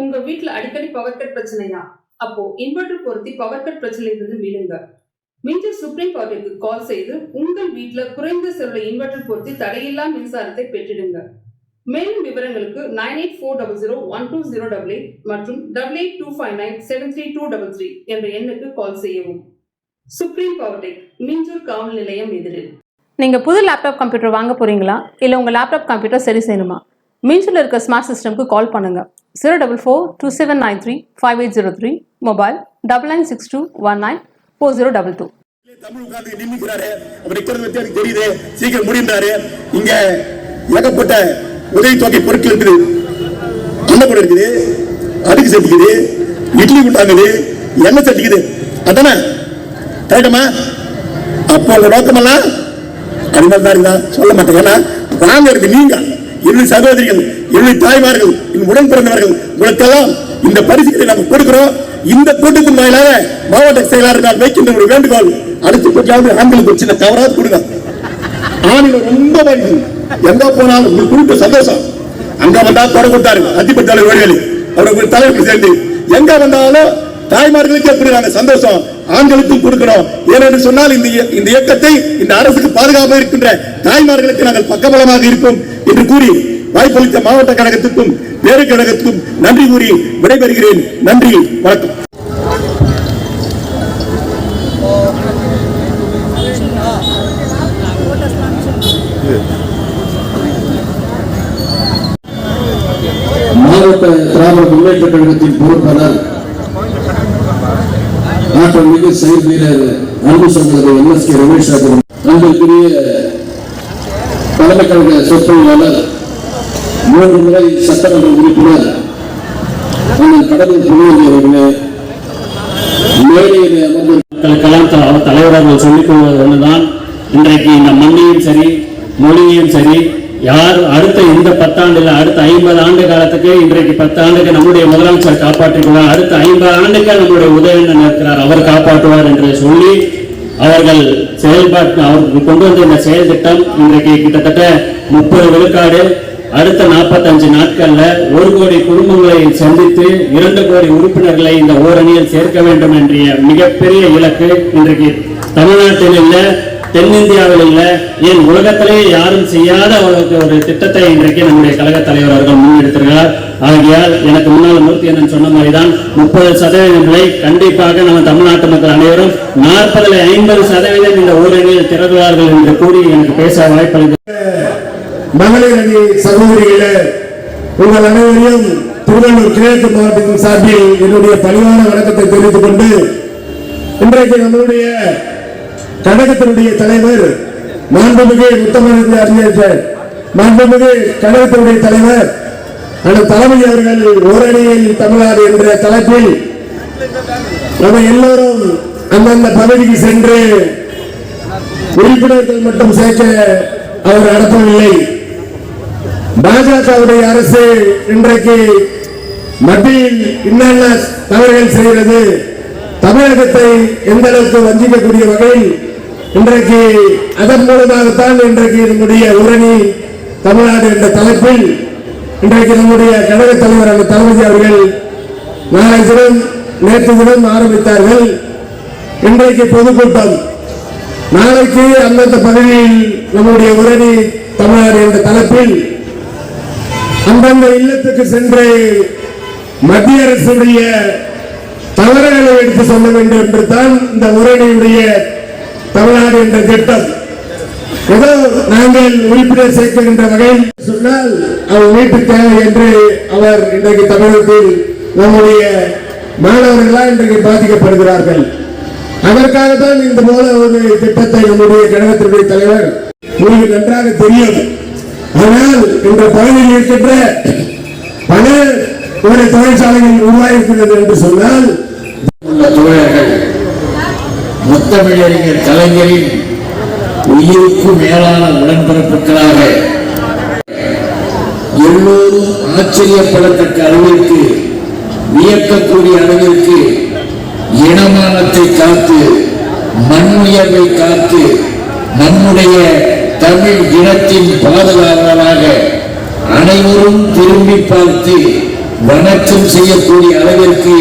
உங்க வீட்டுல அடிக்கடி பவர் கட் பிரச்சனையா? அப்போ இன்வெர்டர் பொருத்தி பவர் கட் பிரச்சனையிலிருந்து மீளுங்க. மிஞ்சர் சுப்ரீம் பவருக்கு கால் செய்து உங்கள் வீட்டுல குறைந்த செலவுல இன்வெர்டர் பொருத்தி தடையில்லா மின்சாரத்தை பெற்றிடுங்க. மேலும் விவரங்களுக்கு 9840012088 மற்றும் 8825973233 என்ற எண்ணுக்கு கால் செய்யவும். சுப்ரீம் பவர் டெக், மிஞ்சூர் காவல் நிலையம் எதிரில். நீங்க புது லேப்டாப் கம்ப்யூட்டர் வாங்க போறீங்களா? இல்ல உங்க லேப்டாப் கம்ப்யூட்டர் சரி செய்யணுமா? மிஞ்சூர்ல இருக்க ஸ்மார்ட் சிஸ்டம்க்கு கால் பண்ணுங்க. 04427935803, மொபைல் 9962194022. தமிழ் உட்கார்ந்து நின்னுக்கிறாரு, அப்படி எனக்கு தெரியுது, சீக்கிரம் முடிந்தாரு. இங்க ஏகப்பட்ட உதவித்தொகை பொருட்கள் இருக்குது, அன்னக்கூட இருக்குது, அடுக்கு சட்டிக்குது, இட்லி குண்டாங்குது, எண்ணெய் சட்டிக்குது, அதானே கரெக்டமா? அப்போ உங்க நோக்கமெல்லாம் அடிமதான் தான் சொல்ல மாட்டேன். ஏன்னா வாங்கிறது நீங்க, என்னுடைய சகோதரிகள், என்னுடைய தாய்மார்கள், என் உடன் பிறந்தவர்கள், உங்களுக்கெல்லாம் இந்த பரிசுகளை நாங்கள் கொடுக்கிறோம். இந்த கூட்டத்தின் வாயிலாக மாவட்ட செயலாளர்கள் வைக்கின்ற ஒரு வேண்டுகோள், அடுத்து கொஞ்சாவது ஆண்களுக்கு ஒரு சின்ன கவராது கொடுங்க. ஆணில ரொம்ப மகிழ்ச்சி, எங்க போனாலும் உங்களுக்கு குறிப்பிட்ட சந்தோஷம். அங்க வந்தா தொடர் கொடுத்தாரு அத்திப்பட்ட வழிகளி அவருக்கு தலைவர் சேர்ந்து எங்க வந்தாலும் தாய்மார்களுக்கு எப்படி நாங்கள் சந்தோஷம், ஆண்களுக்கும் கொடுக்கிறோம். ஏனென்று சொன்னால் இந்த இயக்கத்தை இந்த அரசுக்கு பாதுகாப்பாக இருக்கின்ற தாய்மார்களுக்கு நாங்கள் பக்கபலமாக இருப்போம் என்று கூறி வாய்ப்பளித்த மாவட்ட கழகத்திற்கும் பேரு கழகத்திற்கும் நன்றி கூறி விடைபெறுகிறேன். நன்றி, வணக்கம். மாவட்ட திராவிட முன்னேற்ற கழகத்தின் பொறுப்பாளர் ஆற்றல்மிகு செயல் வீரர் அன்பு சகோதரர் MSK ரமேஷ் அவர்கள், அன்பிற்குரிய தலைமை கழக சொற்பொழிவாளர், 3 முறை சட்டமன்ற உறுப்பினர் கடலூர் புனியலி அவர்களே, மேடையிலே அமர்ந்து தலைவர்கள் சொல்லிக் கொள்வது ஒன்றுதான், இன்றைக்கு இந்த மண்ணையும் சரி மொழியையும் சரி யார் அடுத்த இந்த 10 ஆண்டுல அடுத்த 50 ஆண்டு காலத்துக்கு, இன்றைக்கு 10 ஆண்டுக்கு நம்முடைய முதலமைச்சர் காப்பாற்றிக்குவார், அடுத்த 50 ஆண்டுக்கு நம்முடைய உதயநிதி இருக்கிறார், அவர் காப்பாற்றுவார் என்று சொல்லி அவர்கள் செயல்பாட்டு அவருக்கு கொண்டு வந்த இந்த செயல் திட்டம் இன்றைக்கு கிட்டத்தட்ட 30 விழுக்காடு, அடுத்த 45 நாட்கள்ல 1 கோடி குடும்பங்களை சந்தித்து 2 கோடி உறுப்பினர்களை இந்த ஓரணியில் சேர்க்க வேண்டும் என்ற மிகப்பெரிய இலக்கு இன்றைக்கு தமிழ்நாட்டில் இல்ல, தென்னிந்தியாவில் இல்ல, ஏன் உலகத்திலேயே யாரும் செய்யாத ஒரு திட்டத்தை இன்றைக்கு நம்முடைய கழக தலைவர் அவர்கள் முன்னெடுத்திருக்கிறார். ஆகையால் எனக்கு முன்னால் மூர்த்தி அண்ணன் சொன்ன மாதிரிதான் 30% கண்டிப்பாக நம்ம தமிழ்நாட்டு மக்கள் அனைவரும் 40-50% இந்த ஊரணியில் திறந்துவார்கள் என்று கூறி எனக்கு பேச வாய்ப்பளித்த மகளிர் அணி சகோதரிகளே, உங்கள் அனைவரையும் திருவள்ளூர் கிழக்கு மாவட்டத்தின் சார்பில் என்னுடைய பணிவான வணக்கத்தை தெரிவித்துக் கொண்டு, இன்றைக்கு நம்மளுடைய கழகத்தினுடைய தலைவர் மாண்புமிகு முத்தமிழ் அறிஞர், மாண்புமிகு கழகத்தினுடைய தலைவர் அந்த தலைமை அவர்கள் ஓரணியில் தமிழ்நாடு என்ற தலைப்பில் நம்ம எல்லோரும் அந்தந்த பகுதிக்கு சென்று உறுப்பினர்கள் மட்டும் சேர்க்க அவர் நடத்தவில்லை. பாஜகவுடைய அரசு இன்றைக்கு மத்தியில் என்னென்ன தவறுகள் செய்கிறது, தமிழகத்தை எந்த அளவுக்கு வஞ்சிக்கக்கூடிய வகையில் இன்றைக்கு அதன் மூலமாகத்தான் இன்றைக்கு நம்முடைய உரணி தமிழ்நாடு என்ற தலைப்பில் இன்றைக்கு நம்முடைய கழக தலைவர் அந்த தளபதி அவர்கள் நாளை தினம் நேற்று தினம் ஆரம்பித்தார்கள். இன்றைக்கு பொதுக்கூட்டம், நாளைக்கு அந்தந்த பகுதியில் நம்முடைய உரணி தமிழ்நாடு என்ற தலைப்பில் அந்தந்த இல்லத்துக்கு சென்று மத்திய அரசுடைய தவறுகளை எடுத்து சொல்ல வேண்டும் என்று தான் இந்த உரணியுடைய தமிழ்நாடு என்ற திட்டம். ஏதோ நாங்கள் உறுப்பினர் சேர்க்கின்ற வகையில் சொன்னால் அவர் வீட்டு தேவை என்று அவர் இன்றைக்கு தமிழகத்தில் நம்முடைய மாணவர்களால் இன்றைக்கு பாதிக்கப்படுகிறார்கள். அதற்காகத்தான் இந்த போல ஒரு திட்டத்தை நம்முடைய கழகத்தினுடைய தலைவர் உங்களுக்கு நன்றாக தெரியும். ஆனால் இந்த பகுதியில் இருக்கின்ற பல தொழிற்சாலைகள் உருவாகியிருக்கிறது என்று சொன்னால் தோழர்கள், முத்தமிழறிஞர் கலைஞரின் உயிருக்கு மேலான உடன்பிறப்புகளாக எல்லோரும் ஆச்சரியப்படத்தக்க அளவிற்கு, வியக்கக்கூடிய அளவிற்கு இனமானத்தை காத்து, மண் உயர்வை காத்து, நம்முடைய தமிழ் இனத்தின் பாதுகாவலராக அனைவரும் திரும்பி பார்த்து வணக்கம் செய்யக்கூடிய அளவிற்கு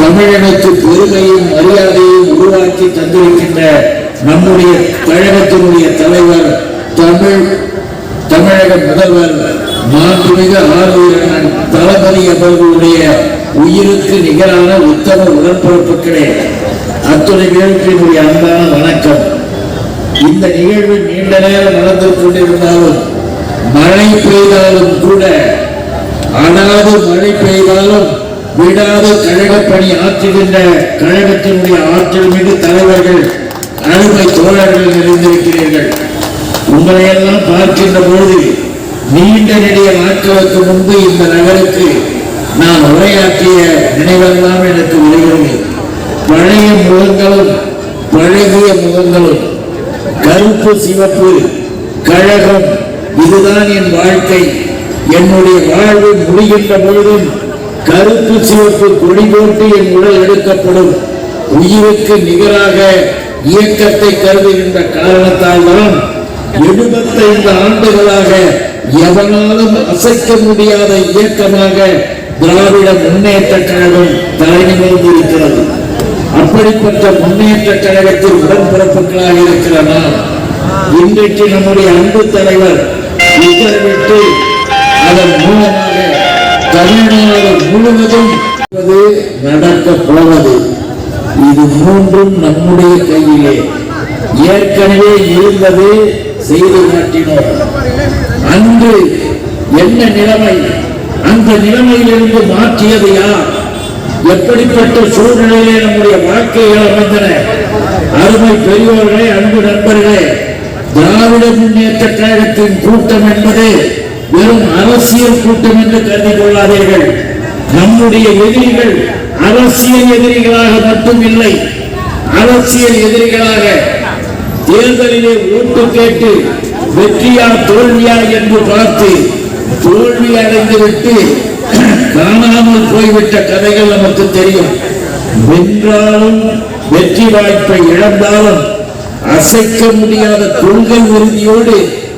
தமிழனுக்கு பெருமையும் மரியாதையும் உருவாக்கி தந்திருக்கின்ற நம்முடைய கழகத்தினுடைய தலைவர் தமிழக முதல்வர் மாண்புமிகு ஆளுநர் தளபதி அவர்களுடைய உயிருக்கு நிகரான உத்தம உடன்பிறப்புகளே, அத்துணை பேருக்கினுடைய அன்பான வணக்கம். இந்த நிகழ்வு நீண்ட நேரம் நடந்து கொண்டிருந்தாலும், மழை பெய்தாலும் கூட, அடாது மழை பெய்தாலும் விடாத கழக பணி ஆற்றுகின்ற கழகத்தினுடைய ஆற்றல் மிகு தலைவர்கள், அருமை தோழர்கள் நிறைந்திருக்கிறீர்கள். உங்களை எல்லாம் பார்க்கின்ற பொழுது நீண்ட நெடிய நாட்களுக்கு முன்பு இந்த நகருக்கு நான் உரையாற்றிய நினைவெல்லாம் எனக்கு வருகிறது. பழைய முகங்களும் பழகிய முகங்களும், கருப்பு சிவப்பு கழகம், இதுதான் என் வாழ்க்கை. என்னுடைய வாழ்வு முடிகின்ற பொழுதும் கருப்பு சிவப்பு கொடி போட்டு என் உடல் எடுக்கப்படும். உயிருக்கு நிகராக இயக்கத்தை கருதுகின்ற காரணத்தால் தான் 75 ஆண்டுகளாக எவனாலும் அசைக்க முடியாத இயக்கமாக திராவிட முன்னேற்ற கழகம் தலைநிமிர்ந்திருக்கிறது. அப்படிப்பட்ட முன்னேற்ற கழகத்தில் உடன்பிறப்புகளாக இருக்கிற நாம் இன்றைக்கு நம்முடைய அன்பு தலைவர் உத்தரவிட்டு அதன் மூலமாக தமிழ்நாடு முழுவதும் நடக்க போவது. இது மூன்றும் நம்முடைய கையிலே. ஏற்கனவே இருந்தது, செய்து காட்டினோம். அன்று என்ன நிலைமை, அந்த நிலைமையிலிருந்து மாற்றியது யார்? எப்படிப்பட்ட சூழ்நிலையிலே நம்முடைய வாழ்க்கைகள் அமைந்தன? அருமை பெரியோர்களே, அன்பு நண்பர்களே, திராவிட முன்னேற்ற கழகத்தின் கூட்டம் என்பது வெறும் அரசியல் கூட்டம் என்று கருதி கொள்ளாதீர்கள். நம்முடைய எதிரிகள் அரசியல் எதிரிகளாக மட்டும் இல்லை, அரசியல் எதிரிகளாக தேர்தலிலே ஓட்டு கேட்டு வெற்றியா தோல்வியா என்று பார்த்து தோல்வி அடைந்துவிட்டு காணாமல் போய்விட்ட கதைகள் நமக்கு தெரியும். வென்றாலும் வெற்றி வாய்ப்பை இழந்தாலும் அசைக்க முடியாத கொள்கை உறுதியோடு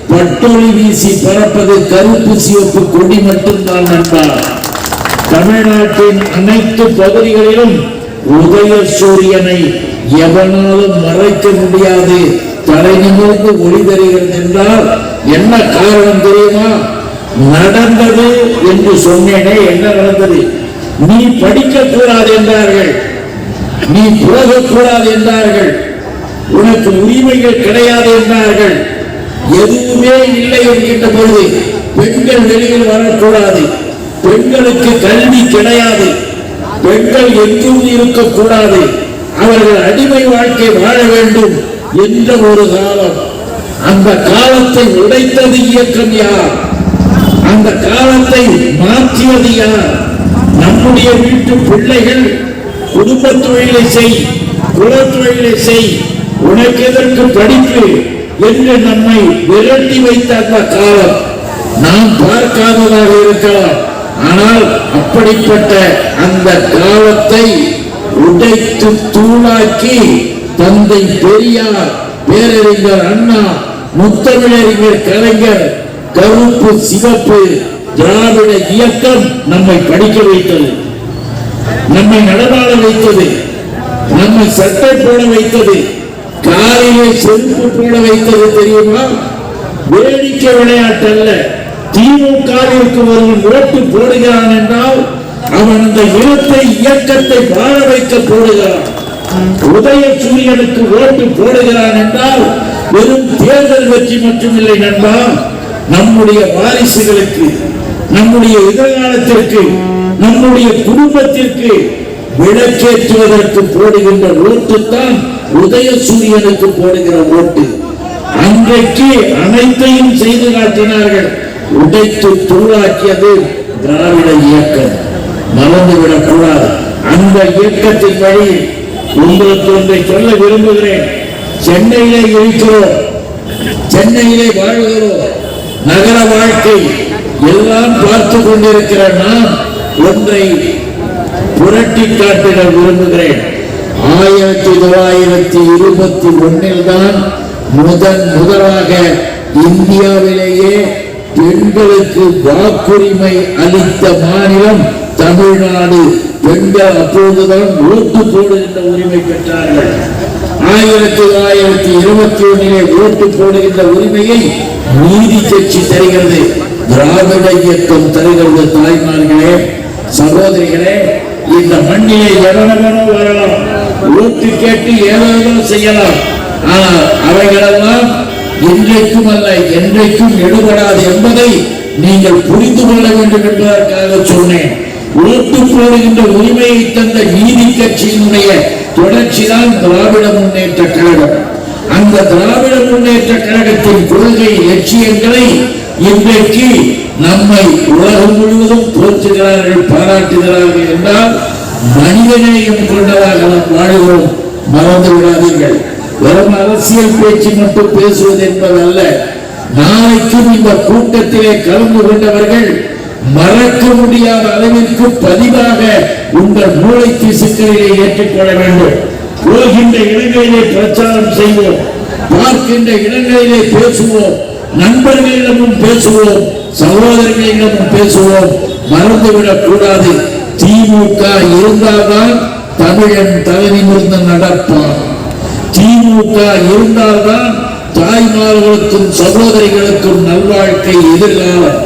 பட்டொளி வீசி பறப்பது கருப்பு சிவப்பு கொடி மட்டும்தான் நண்பார். தமிழ்நாட்டின் அனைத்து பகுதிகளிலும் உதய சூரியனை எவனாலும் மறைக்க முடியாது, தலை நிமிர்ந்து ஒளி தருகிறது என்றால் என்ன காரணம் தெரியுமா? நடந்தது என்று சொன்னேனே, என்ன நடந்தது? நீ படிக்க கூடாது என்றார்கள், நீ போகக்கூடாது என்றார்கள், உனக்கு உரிமைகள் கிடையாது என்றார்கள். எதுவுமே இல்லை என்கின்ற பொழுது பெண்கள் வெளியில் வரக்கூடாது, பெண்களுக்கு கல்வி கிடையாது, பெண்கள் எங்கும் இருக்கக்கூடாது, அவர்கள் அடிமை வாழ்க்கை வாழ வேண்டும் என்ற ஒரு காலம். அந்த காலத்தை உடைத்தது இயக்கம் யார்? அந்த காலத்தை மாற்றியது யார்? நம்முடைய வீட்டு பிள்ளைகள் குடும்ப தொழிலை செய், குல தொழிலை செய், உனக்கு எதற்கு படிப்பு என்று நம்மை விரட்டி வைத்த அந்த காலம் நாம் பார்க்காததாக இருக்கலாம். ஆனால் அப்படிப்பட்ட அந்த காலத்தை உடைத்து தூளாக்கி தந்தை பெரியார், பேரறிஞர் அண்ணா, முத்தமிழறிஞர் கலைஞர், கருப்பு சிவப்பு திராவிட இயக்கம் நம்மை படிக்க வைத்தது, நம்மை நடமாட வைத்தது, நம்மை சட்டை போட வைத்தது, காலிலே செருப்பு போட வைத்தது. தெரியுமா? வேடிக்கை விளையாட்டு அல்ல. திமுகவிற்கு ஒருவன் ஓட்டு போடுகிறான் என்றால் அவன் அந்த இனத்தை இயக்கத்தை வாழ வைக்க போடுகிறான். உதய சூரியனுக்கு ஓட்டு போடுகிறான் என்றால் வெறும் தேர்தல் வெற்றி மட்டுமில்லை நண்பா, நம்முடைய வாரிசுகளுக்கு, நம்முடைய எதிர்காலத்திற்கு, நம்முடைய குடும்பத்திற்கு விளக்கேற்றுவதற்கு போடுகின்ற ஓட்டு தான் உதய சூரியனுக்கு போடுகிற ஓட்டு. அன்றைக்கு அனைத்தையும் செய்து காட்டினார்கள். உடைத்து தூளாக்கியது திராவிட இயக்கம். மறந்துவிடக் கூடாது. அந்த இயக்கத்தின் வழி உங்களுக்கு ஒன்றை சொல்ல விரும்புகிறேன். சென்னையிலே இருக்கிறோம், சென்னையிலே வாழ்கிறோம், நகர வாழ்க்கை எல்லாம் பார்த்து கொண்டிருக்கிற நாம் ஒன்றை புரட்டி காட்டிட விரும்புகிறேன். 1921 தான் முதலாக இந்தியாவிலேயே பெண்களுக்கு வாக்குரிமை அளித்த மாநிலம் தமிழ்நாடு பெண்கள் அப்போதுதான் ஓட்டு போடுகின்ற உரிமை பெற்றார்கள். 1921 ஓட்டு போடுகின்ற உரிமையை நீதி கட்சி தருகிறது, திராவிட இயக்கம் தருகிறது. தாய்மார்களே, சகோதரிகளே, இந்த மண்ணிலே எவனவனோ வரலாம், ஓட்டு கேட்டு ஏதோ செய்யலாம். ஆனால் அவைகளெல்லாம் இன்றைக்கும் அல்ல என்றைக்கும் எடுபடாது என்பதை நீங்கள் புரிந்து கொள்ள வேண்டும் என்பதற்காக சொன்னேன். ஓட்டு போடுகின்ற உரிமையை தந்த நீதி கட்சியினுடைய தொடர்ச்சிதான் திராவிட முன்னேற்ற கழகம். அந்த திராவிட முன்னேற்ற கழகத்தின் கொள்கை லட்சியங்களை இன்றைக்கு நம்மை உலகம் முழுவதும் போற்றுகிறார்கள், பாராட்டுகிறார்கள் என்றால் மனிதநேயம் கொண்டதாக நாம் வாழ்கிறோம். மறந்து விடாதீர்கள். வெறும் அரசியல் பேச்சு மட்டும் பேசுவது என்பதல்ல. நாளைக்கும் இந்த கூட்டத்திலே கலந்து கொண்டவர்கள் மறக்க முடியாத அளவிற்கு பதிவாக உங்கள் மூளை திசுக்களிலே ஏற்றுக்கொள்ள வேண்டும். போகின்ற இடங்களிலே பிரச்சாரம் செய்வோம், பார்க்கின்ற இடங்களிலே பேசுவோம், நண்பர்களிடமும் பேசுவோம், சகோதரர்களிடமும் பேசுவோம். மறந்துவிடக் கூடாது. திமுக இருந்தால்தான் தமிழன் தலை நிமிர்ந்து நடப்பான். திமுக இருந்தால்தான் தாய்மார்களுக்கும் சகோதரிகளுக்கும் நல்வாழ்க்கை எதிர்காலம்.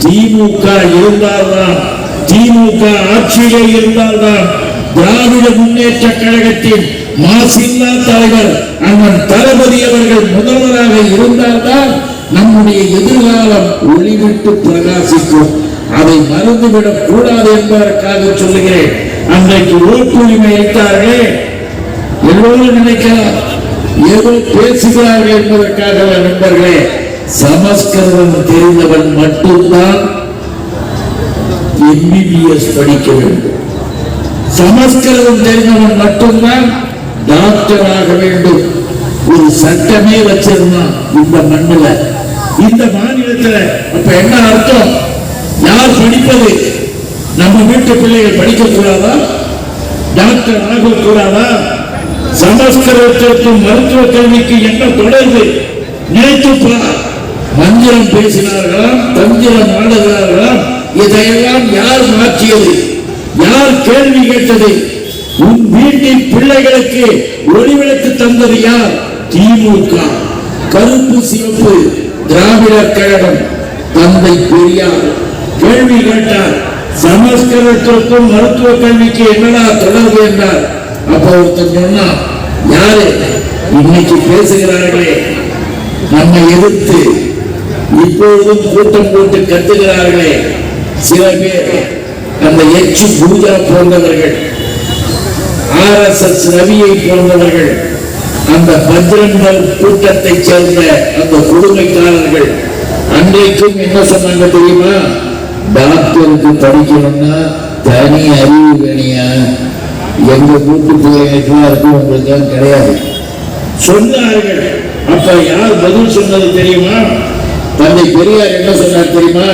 திமுக இருந்தால்தான், திமுக ஆட்சியிலே இருந்தால்தான் திராவிட முன்னேற்ற கழகத்தின் மாசில்லா தலைவர் அண்ணன் தளபதி அவர்கள் முதல்வராக இருந்தால்தான் நம்முடைய எதிர்காலம் ஒளிவிட்டு பிரகாசிக்கும். அதை மறந்துவிடக் கூடாது என்பதற்காக சொல்லுகிறேன். அன்றைக்கு ஓட்டுரிமை அளித்தார்களே, எல்லோரும் நினைக்கலாம் ஏதோ பேசுகிறார்கள் என்பதற்காக நண்பர்களே, சமஸ்கிருதம் தெரிந்தவன் மட்டும்தான் MBBS படிக்க வேண்டும். சமஸ்கிருதம் தெரிந்தவன் மட்டும்தான் டாக்டர் ஆக வேண்டும். ஒரு சட்டமே வச்சிருந்தான் இந்த மண்ணில், இந்த மாநிலத்தில். அப்ப என்ன அர்த்தம்? யார் படிப்பது? நம்ம வீட்டு பிள்ளைகள் படிக்க கூடாதா? டாக்டர் ஆகக்கூடாதா? சமஸ்கிருதத்திற்கும் மருத்துவ கல்விக்கு என்ன தொடர்பு? நினைத்துப்பா. மந்திரம் பேசினார்களாம், தந்திரம் ஆடுகிறார்களாம். இதையெல்லாம் யார் மாற்றியது? யார் கேள்வி கேட்டது? உன் வீட்டின் பிள்ளைகளுக்கு ஒளிவிளக்கு தந்தது யார்? திமுக. கருப்பு சிவப்பு திராவிட கழகம். தந்தை பெரியார் கேள்வி கேட்டார், சமஸ்கிருதத்திற்கும் மருத்துவ கல்விக்கு என்னடா தொடர்பு என்றார். அப்ப ஒருத்தர் சொன்னா, யாரு இன்னைக்கு பேசுகிறார்களே நம்மை எதிர்த்து இப்பொழுதும் கூட்டம் போட்டு கத்துகிறார்களே சில பேர், அந்த எச்சு பூஜா போன்றவர்கள், RSS ரவியை போன்றவர்கள், அந்த பஜ்ரங்கல் கூட்டத்தை சேர்ந்த அந்த கொடுமைக்காரர்கள் அன்றைக்கும் என்ன சொன்னாங்க தெரியுமா? டாக்டருக்கு படிக்கணும்னா தனி அறிவு வேணியா, எங்க கூட்டு பிள்ளைகளுக்குலாம் இருக்கும், உங்களுக்கு கிடையாது சொன்னார்கள். அப்ப யார் பதில் சொன்னது தெரியுமா? தந்தை பெரியார் என்ன சொன்னார் தெரியுமா?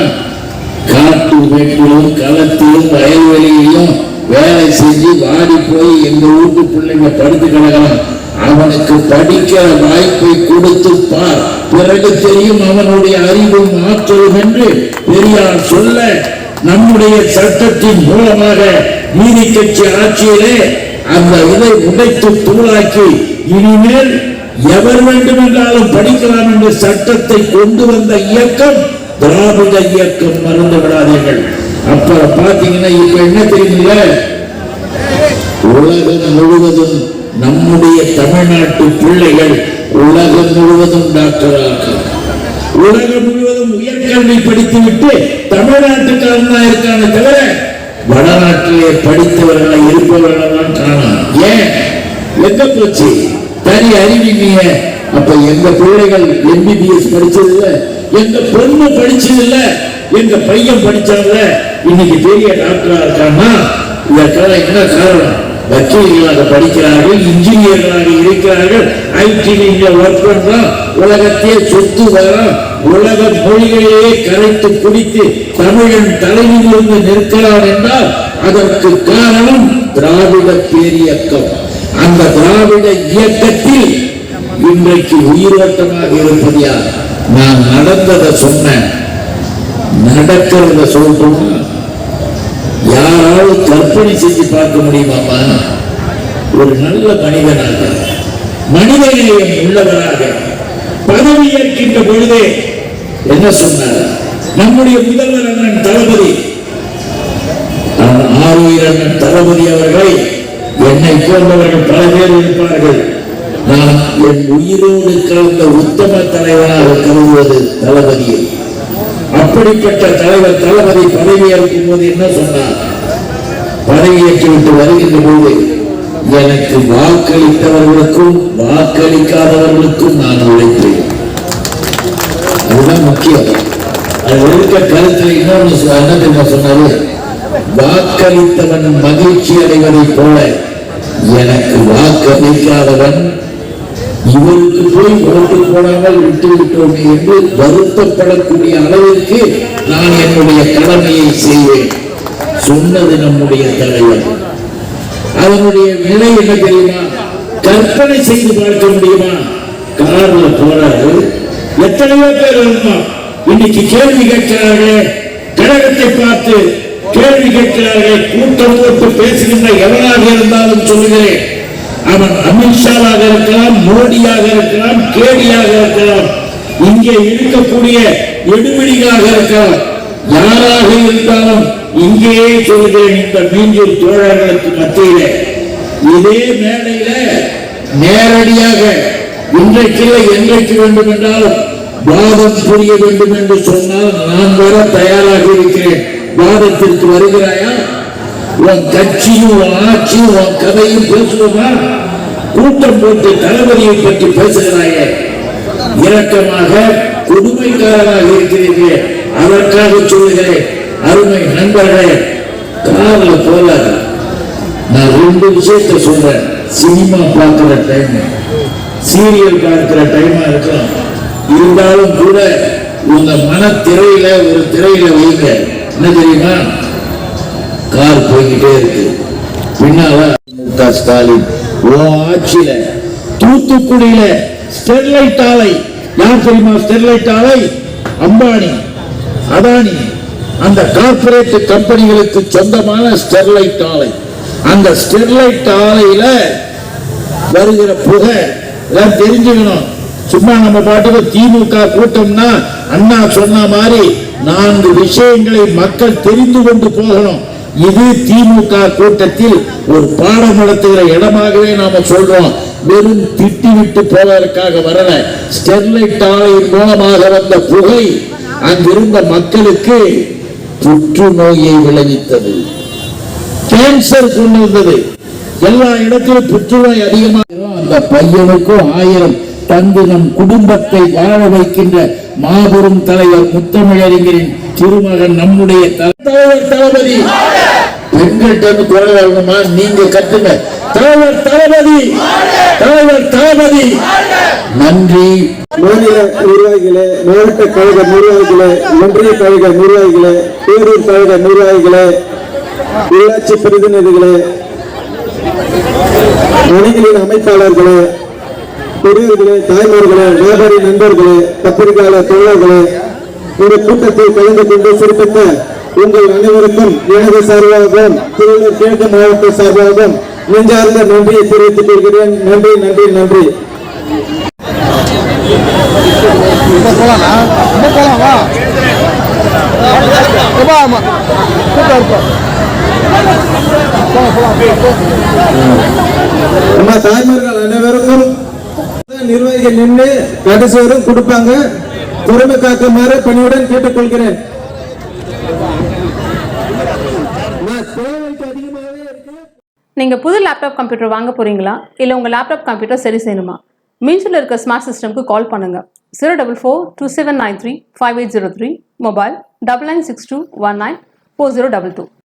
காட்டு வீட்டிலும் களத்திலும் வயல்வெளியிலும் வேலை செஞ்சு வாடி போய் எங்க வீட்டு பிள்ளைங்க படுத்து கிடக்கலாம், அவனுக்கு படிக்கிற வாய்ப்பை கொடுத்து பார், பிறகு தெரியும் அவனுடைய அறிவும் ஆற்றலும் என்று பெரியார் சொல்ல, நம்முடைய சட்டத்தின் மூலமாக நீதி கட்சி ஆட்சியிலே அந்த இதை உடைத்து தூளாக்கி இனிமேல் எவர் வேண்டுமென்றாலும் படிக்கலாம் என்ற சட்டத்தை கொண்டு வந்த இயக்கம் திராவிட இயக்கம். மறந்து விடாதீர்கள். அப்புறம் பாத்தீங்கன்னா இப்ப என்ன தெரியுங்களா? உலகம் முழுவதும் நம்முடைய தமிழ்நாட்டு பிள்ளைகள் உலகம் முழுவதும் டாக்டராக, உலகம் முழுவதும் உயர்கல்வி படித்துவிட்டு தமிழ்நாட்டுக்காரன் தான் இருக்கான தவிர வடநாட்டிலே படித்தவர்களை இருப்பவர்கள் தான் காணாம். ஏன்? எங்க போச்சு தனி அறிவிங்க? அப்ப எங்க பிள்ளைகள் MBBS படிச்சது இல்ல, எங்க பொண்ணு படிச்சது இல்ல, எங்க பையன் படிச்சாங்க, இன்னைக்கு பெரிய டாக்டரா இருக்கான்னா இதற்கான என்ன காரணம்? வக்கீல்களாக படிக்கிறார்கள், இன்ஜினியர்களாக இருக்கிறார்கள், IT ஒர்க் பண்றோம், உலகத்தையே சொத்து வரோம், உலக மொழிகளையே கரைத்து குடித்து தமிழன் தலைவிலிருந்து நிற்கிறார் என்றால் அதற்கு காரணம் திராவிட பேரியக்கம். அந்த திராவிட இயக்கத்தில் இன்றைக்கு உயிரோட்டமாக இருப்பது யார்? நான் நடந்ததை சொன்னேன், நடக்கிறத சொல்றோம். யாராவது கற்பனை செஞ்சு பார்க்க முடியுமாமா? ஒரு நல்ல மனிதனாக, மனிதநேயம் உள்ளவராக பதவி ஏற்கின்ற பொழுதே என்ன சொன்னார்? நம்முடைய முதல்வர் அண்ணன் தளபதி ஆரியர் அண்ணன் தளபதி அவர்களை, என்னை போன்றவர்கள் பல பேர் இருப்பார்கள், நான் என் உயிரோடு கலந்த உத்தம தலைவராக கருதுவது தளபதியை. அப்படிப்பட்ட தலைவர் தளபதி பதவியேற்கும் போது என்ன சொன்னார்? பதவியேற்று விட்டு வருகின்ற போது, எனக்கு வாக்களித்தவர்களுக்கும் வாக்களிக்காதவர்களுக்கும் நான் உழைப்பேன். அதுதான் முக்கியம். அது இருக்க கருத்தில் இன்னொன்று என்ன சொன்னாரு? வாக்களித்தவன் மகிழ்ச்சி அடைவதை போல எனக்கு வாக்களிக்காதவன் இவருக்கு போய் ஓட்டு போடாமல் விட்டு விட்டோம் என்று வருத்தப்படக்கூடிய அளவிற்கு நான் என்னுடைய கடமையை செய்வேன் சொன்னது நம்முடைய தலைவர். அதனுடைய நிலை என்ன தெரியுமா? கற்பனை செய்து பார்க்க முடியுமா? கார்ல போறாரு, எத்தனையோ பேர் வருமா இன்னைக்கு கேள்வி கேட்கிறார்கள், கழகத்தை பார்த்து கேள்வி கேட்கிறார்கள், கூட்டம் போட்டு பேசுகின்ற எவனாக இருந்தாலும் சொல்லுகிறேன், அவன் அமித்ஷாவாக இருக்கலாம், மோடியாக இருக்கலாம், கேடியாக இருக்கலாம், இங்கே இருக்கக்கூடிய எடுபிடிகளாக இருக்கலாம், யாராக இருந்தாலும் இங்கேயே சொல்லுகிறேன், இந்த மீஞ்சூர் தோழர்களுக்கு மத்தியிலே இதே மேடையில நேரடியாக இன்றைக்கில்லை என்றைக்கு வேண்டும் என்றாலும் வாதம் புரிய வேண்டும் என்று சொன்னால் நான் வர தயாராக இருக்கிறேன். வாதத்திற்கு வருகிறாயா? உன் கட்சியும் உன் ஆட்சியும் உன் கதையும் பேசுவோமா? கூட்டம் போட்டு தளபதியை பற்றி பேசுகிறாயே, இரக்கமாக கொடுமைக்காரராக இருக்கிறீர்களே, அதற்காக சொல்லுகிறேன். அருமை நண்பர்களே, கார்ல போல நான் ரெண்டு விஷயத்தை சொல்றேன். சினிமா பார்க்கிற டைம், சீரியல் பார்க்கிற டைமா இருக்கலாம், இருந்தாலும் கூட உங்க மன திரையில ஒரு திரையில வைங்க. என்ன தெரியுமா? கார் போய்கிட்டே இருக்கு, பின்னால முக ஸ்டாலின் ஆட்சியில தூத்துக்குடியில ஸ்டெர்லைட் ஆலை, யார் தெரியுமா ஸ்டெர்லைட் ஆலை? அம்பானி, அதானி, அந்த கார்பரேட் கம்பெனிகளுக்கு சொந்தமான ஸ்டெர்லைட் ஆலை. அந்த ஸ்டெர்லைட் ஆலையில வருகிற புகை எல்லாம் தெரிஞ்சுக்கணும். சும்மா நம்ம பாட்டுக்கு திமுக கூட்டம்னா அண்ணா சொன்ன மாதிரி 4 விஷயங்களை மக்கள் தெரிந்து கொண்டு போகணும். இது திமுக கூட்டத்தில் ஒரு பாடம் நடத்துகிற இடமாகவே நாம சொல்றோம். வெறும் திட்டிவிட்டு போவதற்காக வரல. ஸ்டெர்லைட் ஆலையின் மூலமாக வந்த புகை அங்கிருந்த மக்களுக்கு புற்றுநோயை விளைவித்தது, கேன்சர் கொண்டு வந்தது. எல்லா இடத்திலும் புற்றுநோய் அதிகமாக. அந்த பையனுக்கும் 1000 தந்து நம் குடும்பத்தை வாழ வைக்கின்ற மாபெரும் தலைவர் முத்தமிழறிஞரின் திருமகன் நம்முடைய தலைவர் தளபதி. பெண்கள்கிட்ட குரல் வரணுமா? நீங்க கட்டுங்க, தலைவர் தளபதி, தலைவர் தளபதி. நன்றி. மாநில நிர்வாகிகளே, மாவட்ட கழக நிர்வாகிகளே, ஒன்றிய கழக நிர்வாகிகளே, பேரூர் கழக நிர்வாகிகளே, உள்ளாட்சி பிரதிநிதிகளே, அணிகளின் அமைப்பாளர்களே, பெரியவர்களே, தாய்மார்களே, வியாபாரி நண்பர்களே, பத்திரிகையாளர் தோழர்களே, இந்த கூட்டத்தில் கலந்து கொண்டு சிறப்பித்த உங்கள் அனைவருக்கும் எனது சார்பாகவும் திருவள்ளூர் கிழக்கு மாவட்ட சார்பாகவும் நெஞ்சார்ந்த நன்றியை தெரிவித்துக் கொள்கிறேன். நன்றி, நன்றி, நன்றி. நம்ம தாய்மார்கள் அனைவருக்கும் நிர்வாகிகள் நின்று கடைசி வரும் கொடுப்பாங்க. பொறுமை காக்குமாறு பணியுடன் கேட்டுக்கொள்கிறேன். நீங்க புது லேப்டாப் கம்ப்யூட்டர் வாங்க போறீங்களா? இல்ல உங்க லேப்டாப் கம்ப்யூட்டர் சரி செய்யணுமா? மீன்ஸ்ல இருக்க ஸ்மார்ட் சிஸ்டம்க்கு கால் பண்ணுங்க. 04427935803, மொபைல் 9962194022.